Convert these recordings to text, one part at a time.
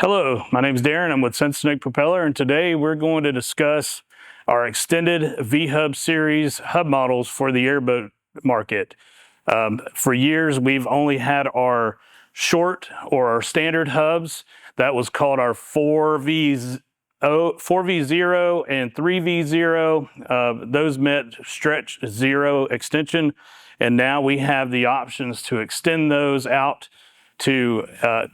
Hello, my name is Darren. I'm with Sensenich Propeller, and today we're going to discuss our extended V-Hub series hub models for the airboat market. For years, we've only had our short or our standard hubs. That was called our 4V0 and 3V0. Those meant stretch zero extension, and now we have the options to extend those out to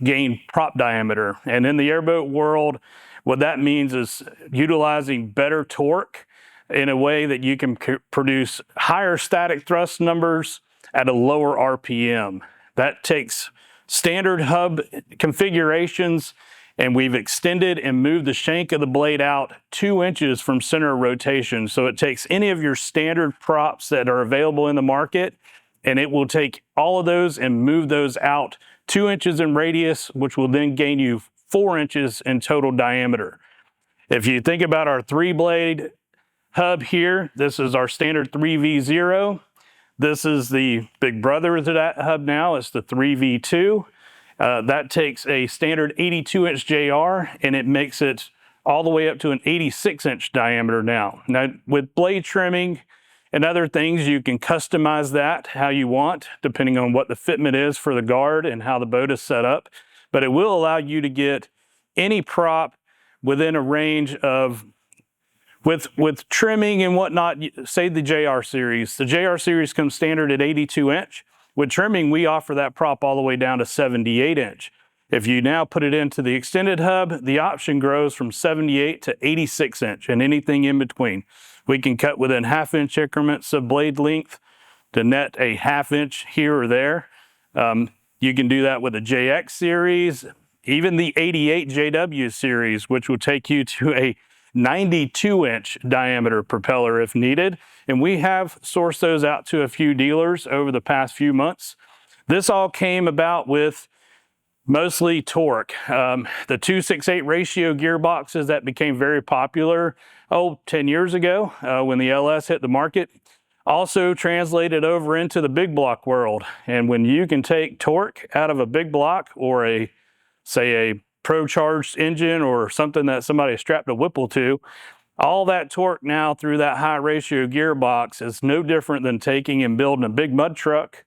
gain prop diameter. And in the airboat world, what that means is utilizing better torque in a way that you can produce higher static thrust numbers at a lower RPM. That takes standard hub configurations, and we've extended and moved the shank of the blade out 2 inches from center of rotation. So it takes any of your standard props that are available in the market, and it will take all of those and move those out 2 inches in radius, which will then gain you 4 inches in total diameter. If you think about our 3-blade hub here, this is our standard 3V0. This is the big brother to that hub now. It's the 3V2. That takes a standard 82-inch JR, and it makes it all the way up to an 86-inch diameter now. Now, with blade trimming and other things, you can customize that how you want, depending on what the fitment is for the guard and how the boat is set up. But it will allow you to get any prop within a range of, with trimming and whatnot, say the JR series. The JR series comes standard at 82-inch. With trimming, we offer that prop all the way down to 78-inch. If you now put it into the extended hub, the option grows from 78 to 86-inch and anything in between. We can cut within half-inch increments of blade length to net a half-inch here or there. You can do that with a JX series, even the 88 JW series, which will take you to a 92-inch diameter propeller if needed. And we have sourced those out to a few dealers over the past few months. This all came about with mostly torque. The 2-6-8 ratio gearboxes that became very popular 10 years ago when the LS hit the market also translated over into the big block world. And when you can take torque out of a big block or say a pro-charged engine or something that somebody strapped a Whipple to, all that torque now through that high ratio gearbox is no different than taking and building a big mud truck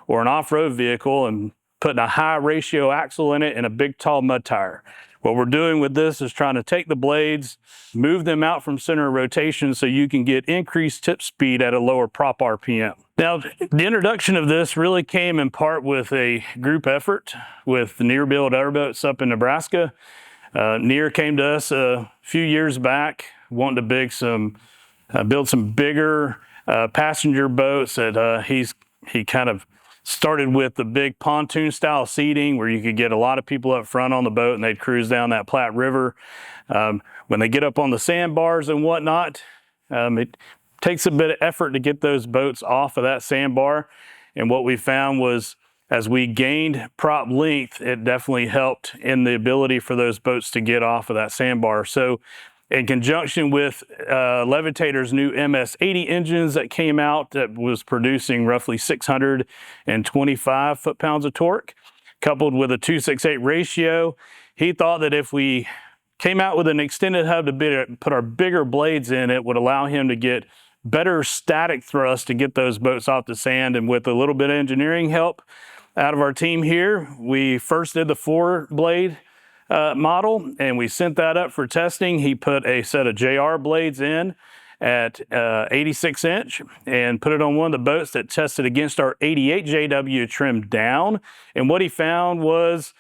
or an off-road vehicle and putting a high ratio axle in it and a big tall mud tire. What we're doing with this is trying to take the blades, move them out from center of rotation so you can get increased tip speed at a lower prop RPM. Now, the introduction of this really came in part with a group effort with the Near Build Airboats up in Nebraska. Near came to us a few years back wanting to build some bigger passenger boats that he kind of started with the big pontoon style seating where you could get a lot of people up front on the boat and they'd cruise down that Platte River. When they get up on the sandbars and whatnot, it takes a bit of effort to get those boats off of that sandbar. And what we found was as we gained prop length, it definitely helped in the ability for those boats to get off of that sandbar. So in conjunction with Levitator's new MS-80 engines that came out that was producing roughly 625 foot-pounds of torque, coupled with a 2-6-8 ratio, he thought that if we came out with an extended hub to put our bigger blades in, it would allow him to get better static thrust to get those boats off the sand. And with a little bit of engineering help out of our team here, we first did the 4-blade model, and we sent that up for testing. He put a set of JR blades in at 86-inch and put it on one of the boats that tested against our 88 JW trimmed down. And what he found was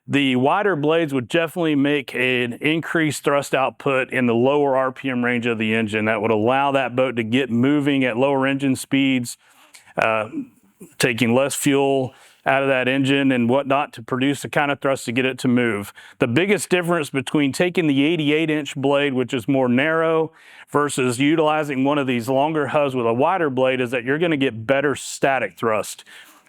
the wider blades would definitely make an increased thrust output in the lower RPM range of the engine that would allow that boat to get moving at lower engine speeds, taking less fuel out of that engine and whatnot to produce the kind of thrust to get it to move. The biggest difference between taking the 88-inch blade, which is more narrow, versus utilizing one of these longer hubs with a wider blade is that you're going to get better static thrust.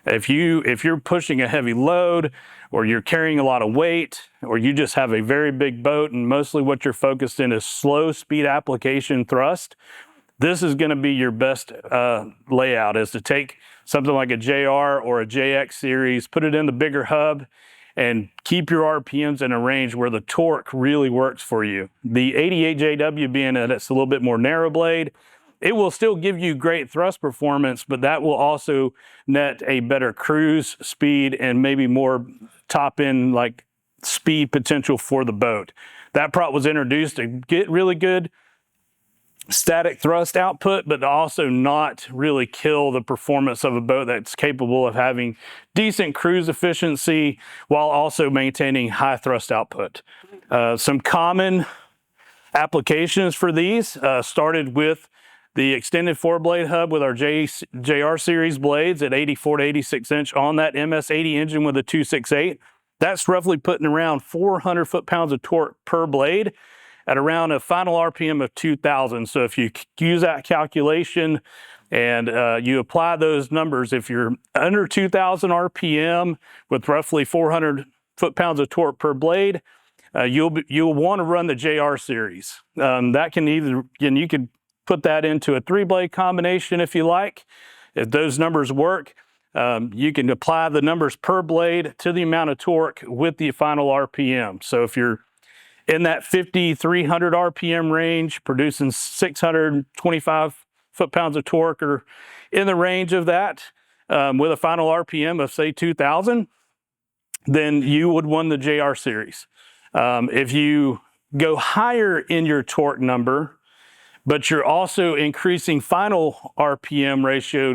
If you're pushing a heavy load or you're carrying a lot of weight or you just have a very big boat and mostly what you're focused in is slow speed application thrust, this is going to be your best layout, is to take something like a JR or a JX series, put it in the bigger hub, and keep your RPMs in a range where the torque really works for you. The 88JW being that it's a little bit more narrow blade, it will still give you great thrust performance, but that will also net a better cruise speed and maybe more top end like speed potential for the boat. That prop was introduced to get really good static thrust output, but also not really kill the performance of a boat that's capable of having decent cruise efficiency while also maintaining high thrust output. Some common applications for these started with the extended 4-blade hub with our JR series blades at 84 to 86 inch on that MS-80 engine with a 268. That's roughly putting around 400 foot-pounds of torque per blade at around a final RPM of 2,000. So if you use that calculation and you apply those numbers, if you're under 2,000 RPM with roughly 400 foot-pounds of torque per blade, you'll want to run the JR series. That can either, and you could put that into a 3-blade combination if you like. If those numbers work, you can apply the numbers per blade to the amount of torque with the final RPM. So if you're in that 5,300 RPM range, producing 625 foot-pounds of torque, or in the range of that, with a final RPM of say 2,000, then you would run the JR series. If you go higher in your torque number, but you're also increasing final RPM ratio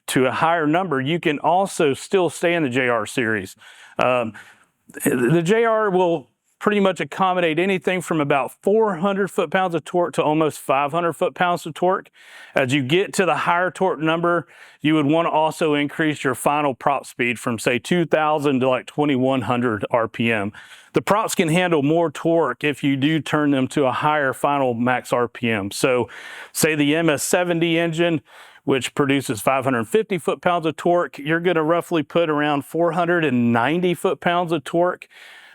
to a higher number, you can also still stay in the JR series. The JR will pretty much accommodate anything from about 400 foot-pounds of torque to almost 500 foot-pounds of torque. As you get to the higher torque number, you would want to also increase your final prop speed from say 2,000 to like 2,100 RPM. The props can handle more torque if you do turn them to a higher final max RPM. So say the MS-70 engine, which produces 550 foot-pounds of torque, you're going to roughly put around 490 foot-pounds of torque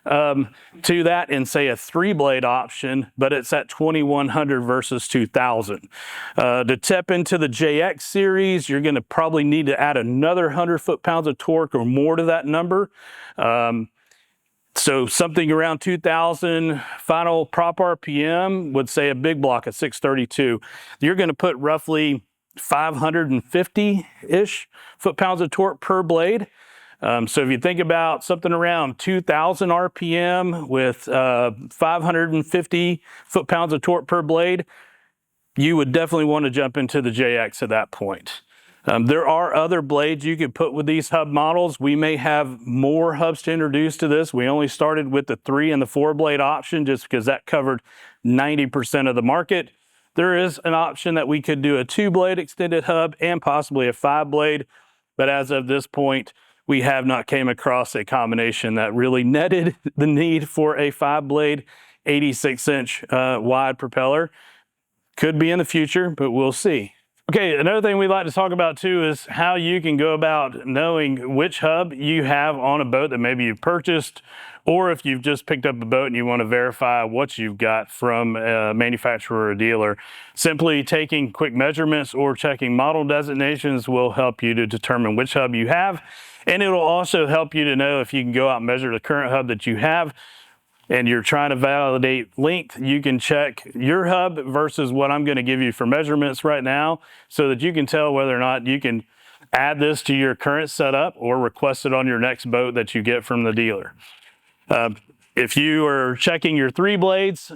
to that in say a 3-blade option, but it's at 2,100 versus 2,000. To tap into the JX series, you're going to probably need to add another 100 foot-pounds of torque or more to that number. So something around 2,000 final prop RPM would say a big block at 632. You're going to put roughly 550-ish foot-pounds of torque per blade. So if you think about something around 2,000 RPM with 550 foot-pounds of torque per blade, you would definitely want to jump into the JX at that point. There are other blades you could put with these hub models. We may have more hubs to introduce to this. We only started with the 3 and the 4-blade option just because that covered 90% of the market. There is an option that we could do a 2-blade extended hub and possibly a 5-blade, but as of this point, we have not came across a combination that really netted the need for a 5-blade 86-inch wide propeller. Could be in the future, but we'll see. Okay, another thing we'd like to talk about too is how you can go about knowing which hub you have on a boat that maybe you've purchased, or if you've just picked up a boat and you want to verify what you've got from a manufacturer or dealer. Simply taking quick measurements or checking model designations will help you to determine which hub you have, and it'll also help you to know if you can go out and measure the current hub that you have and you're trying to validate length. You can check your hub versus what I'm going to give you for measurements right now so that you can tell whether or not you can add this to your current setup or request it on your next boat that you get from the dealer. If you are checking your 3 blades,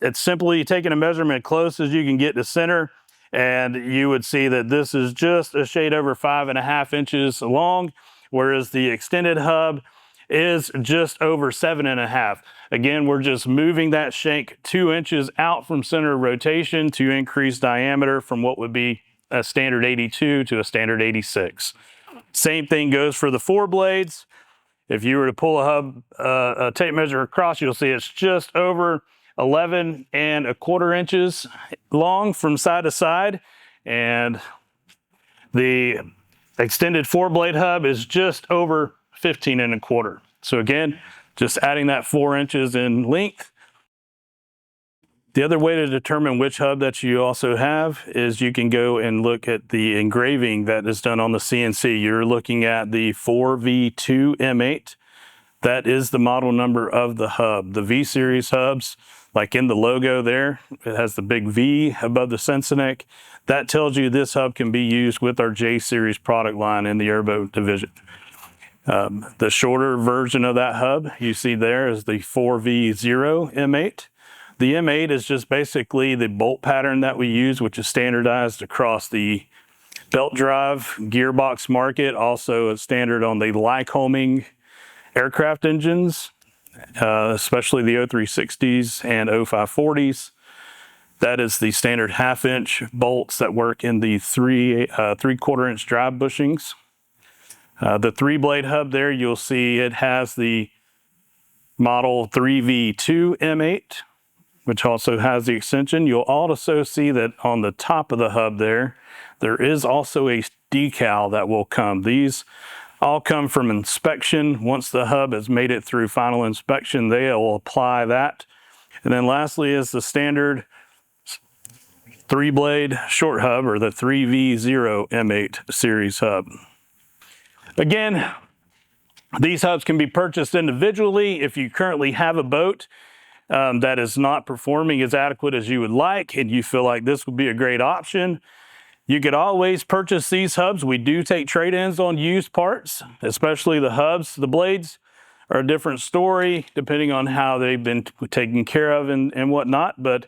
it's simply taking a measurement close as you can get to center, and you would see that this is just a shade over 5.5 inches long, whereas the extended hub is just over 7.5. Again, we're just moving that shank 2 inches out from center of rotation to increase diameter from what would be a standard 82 to a standard 86. Same thing goes for the 4 blades. If you were to pull a hub, a tape measure across, you'll see it's just over 11.25 inches long from side to side. And the extended 4-blade hub is just over 15.25. So again, just adding that 4 inches in length. The other way to determine which hub that you also have is you can go and look at the engraving that is done on the CNC. You're looking at the 4V2 M8. That is the model number of the hub. The V series hubs, like in the logo there, it has the big V above the Sensenich. That tells you this hub can be used with our J series product line in the airboat division. The shorter version of that hub you see there is the 4V0 M8. The M8 is just basically the bolt pattern that we use, which is standardized across the belt drive gearbox market. Also, it's standard on the Lycoming aircraft engines, especially the O360s and O540s. That is the standard 1/2-inch bolts that work in the 3/4-inch drive bushings. The 3-blade hub there, you'll see it has the model 3V2 M8, which also has the extension. You'll also see that on the top of the hub there is also a decal that will come. These all come from inspection. Once the hub has made it through final inspection, they'll apply that. And then lastly is the standard 3-blade short hub, or the 3V0 M8 series hub. Again, these hubs can be purchased individually. If you currently have a boat that is not performing as adequate as you would like, and you feel like this would be a great option, you could always purchase these hubs. We do take trade-ins on used parts, especially the hubs. The blades are a different story depending on how they've been taken care of and whatnot, but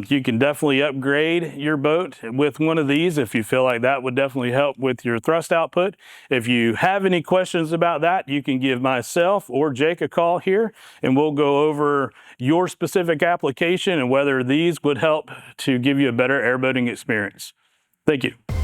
you can definitely upgrade your boat with one of these if you feel like that would definitely help with your thrust output. If you have any questions about that, you can give myself or Jake a call here, and we'll go over your specific application and whether these would help to give you a better airboating experience. Thank you.